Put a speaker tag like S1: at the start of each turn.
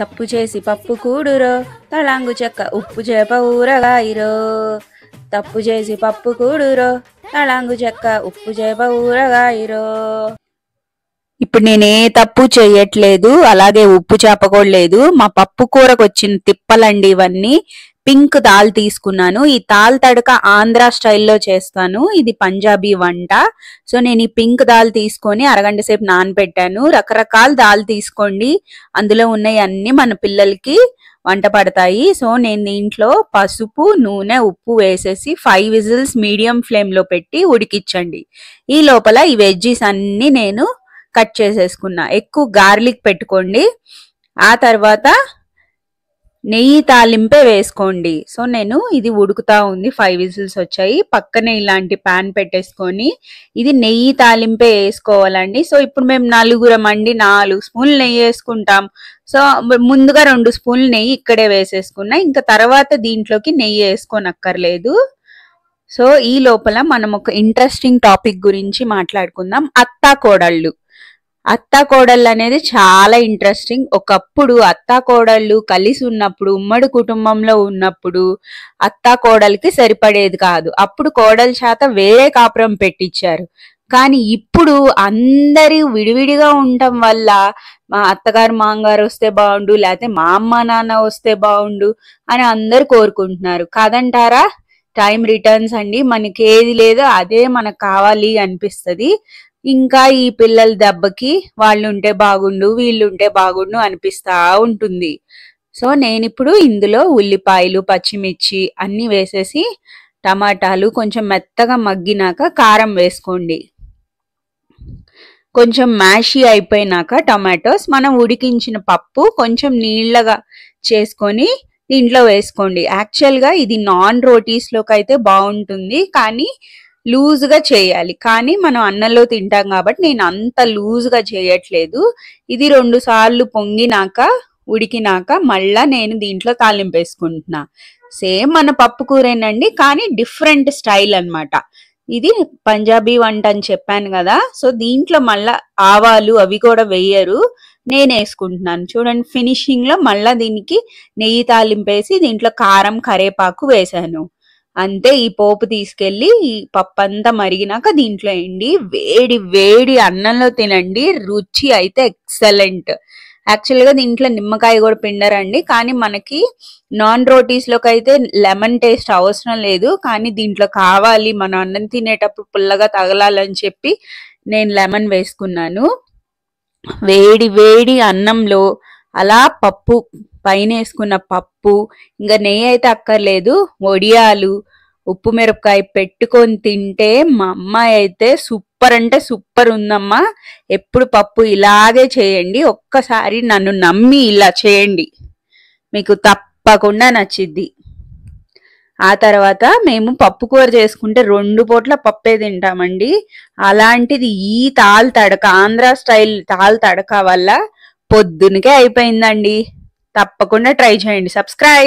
S1: తప్పు చేసి పప్పు కూడురో తళాంగు చెక్క ఉప్పు చేప ఊరగాయిరో. తప్పు చేసి పప్పు కూడురో తళాంగు చెక్క ఉప్పు చేప ఊరగాయిరో. ఇప్పుడు నేనే తప్పు చెయ్యట్లేదు, అలాగే ఉప్పు చేప కూడా లేదు. మా పప్పు కూరకు వచ్చిన తిప్పలండి ఇవన్నీ. పింక్ దాల్ తీసుకున్నాను. ఈ తాల్ తడక ఆంధ్ర స్టైల్లో చేస్తాను, ఇది పంజాబీ వంట. సో నేను ఈ పింక్ దాల్ తీసుకొని అరగంట సేపు నానబెట్టాను. రకరకాల దాల్ తీసుకోండి, అందులో ఉన్నాయి అన్ని మన పిల్లలకి వంట పడతాయి. సో నేను దీంట్లో పసుపు, నూనె, ఉప్పు వేసేసి 5 విజిల్స్ మీడియం ఫ్లేమ్ లో పెట్టి ఉడికించండి. ఈ లోపల ఈ వెజ్జీస్ అన్ని నేను కట్ చేసేసుకున్నా. ఎక్కువ గార్లిక్ పెట్టుకోండి. ఆ తర్వాత నెయ్యి తాలింపే వేసుకోండి. సో నేను ఇది ఉడుకుతా ఉంది, 5 విజిల్స్ వచ్చాయి. పక్కనే ఇలాంటి పాన్ పెట్టేసుకొని ఇది నెయ్యి తాలింపే వేసుకోవాలండి. సో ఇప్పుడు మేము 4 అండి, 4 స్పూన్లు నెయ్యి వేసుకుంటాం. సో ముందుగా 2 స్పూన్లు నెయ్యి ఇక్కడే వేసేసుకున్నా, ఇంకా తర్వాత దీంట్లోకి నెయ్యి వేసుకోనక్కర్లేదు. సో ఈ లోపల మనం ఒక ఇంట్రెస్టింగ్ టాపిక్ గురించి మాట్లాడుకుందాం, అత్తా కోడళ్ళు. అత్తా కోడళ్ళు అనేది చాలా ఇంట్రెస్టింగ్. ఒకప్పుడు అత్తా కోడళ్ళు కలిసి ఉన్నప్పుడు, ఉమ్మడి కుటుంబంలో ఉన్నప్పుడు అత్తా కోడలికి సరిపడేది కాదు. అప్పుడు కోడల చేత వేరే కాపురం పెట్టించారు. కానీ ఇప్పుడు అందరూ విడివిడిగా ఉండటం వల్ల మా అత్తగారు మామగారు వస్తే బాగుండు, లేకపోతే మా అమ్మ నాన్న వస్తే బాగుండు అని అందరు కోరుకుంటున్నారు. కాదంటారా? టైం రిటర్న్స్ అండి, మనకి ఏది లేదో అదే మనకు కావాలి అనిపిస్తుంది. ఇంకా ఈ పిల్లల దెబ్బకి వాళ్ళు ఉంటే బాగుండు, వీళ్ళు ఉంటే బాగుండు అనిపిస్తా ఉంటుంది. సో నేను ఇప్పుడు ఇందులో ఉల్లిపాయలు, పచ్చిమిర్చి అన్ని వేసేసి టమాటాలు కొంచెం మెత్తగా మగ్గినాక కారం వేసుకోండి. కొంచెం మ్యాషీ అయిపోయినాక టమాటోస్, మనం ఉడికించిన పప్పు కొంచెం నీళ్ళగా చేసుకొని దీంట్లో వేసుకోండి. యాక్చువల్గా ఇది నాన్ రోటీస్లోకి అయితే బాగుంటుంది, కానీ లూజ్గా చేయాలి. కానీ మనం అన్నంలో తింటాం కాబట్టి నేను అంత లూజ్గా చేయట్లేదు. ఇది 2 సార్లు పొంగినాక ఉడికినాక మళ్ళా నేను దీంట్లో తాలింపు వేసుకుంటున్నా. సేమ్ మన పప్పు కూరేనండి, కానీ డిఫరెంట్ స్టైల్ అన్నమాట. ఇది పంజాబీ వంట అని చెప్పాను కదా. సో దీంట్లో మళ్ళా ఆవాలు అవి కూడా వేయరు, నేను వేసుకుంటున్నాను. చూడండి, ఫినిషింగ్ లో మళ్ళా దీనికి నెయ్యి తాలింపేసి దీంట్లో కారం, కరేపాకు వేసాను. అంతే. ఈ పోపు తీసుకెళ్లి ఈ పప్పు అంతా మరిగినాక దీంట్లో వేయండి. వేడి వేడి అన్నంలో తినండి, రుచి అయితే ఎక్సలెంట్. యాక్చువల్గా దీంట్లో నిమ్మకాయ కూడా పిండరండి, కానీ మనకి నాన్ రోటీస్లోకి అయితే లెమన్ టేస్ట్ అవసరం లేదు. కానీ దీంట్లో కావాలి, మనం అన్నం తినేటప్పుడు పుల్లగా తగలాలని చెప్పి నేను లెమన్ వేసుకున్నాను. వేడి వేడి అన్నంలో అలా పప్పు పైన వేసుకున్న పప్పు, ఇంకా నెయ్యి అయితే అక్కర్లేదు, వడియాలు, ఉప్పు మిరపకాయ పెట్టుకొని తింటే మా అమ్మాయి అయితే సూపర్ అంటే సూపర్ ఉందమ్మా. ఎప్పుడు పప్పు ఇలాగే చేయండి, ఒక్కసారి నన్ను నమ్మి ఇలా చేయండి, మీకు తప్పకుండా నచ్చిద్ది. ఆ తర్వాత మేము పప్పు కూర చేసుకుంటే 2 పూట్ల పప్పే తింటామండి. అలాంటిది ఈ తాల్ తడక, ఆంధ్ర స్టైల్ తాల్ తడక వల్ల పొద్దునకే అయిపోయిందండి. తప్పకుండా ట్రై చేయండి. సబ్స్క్రైబ్.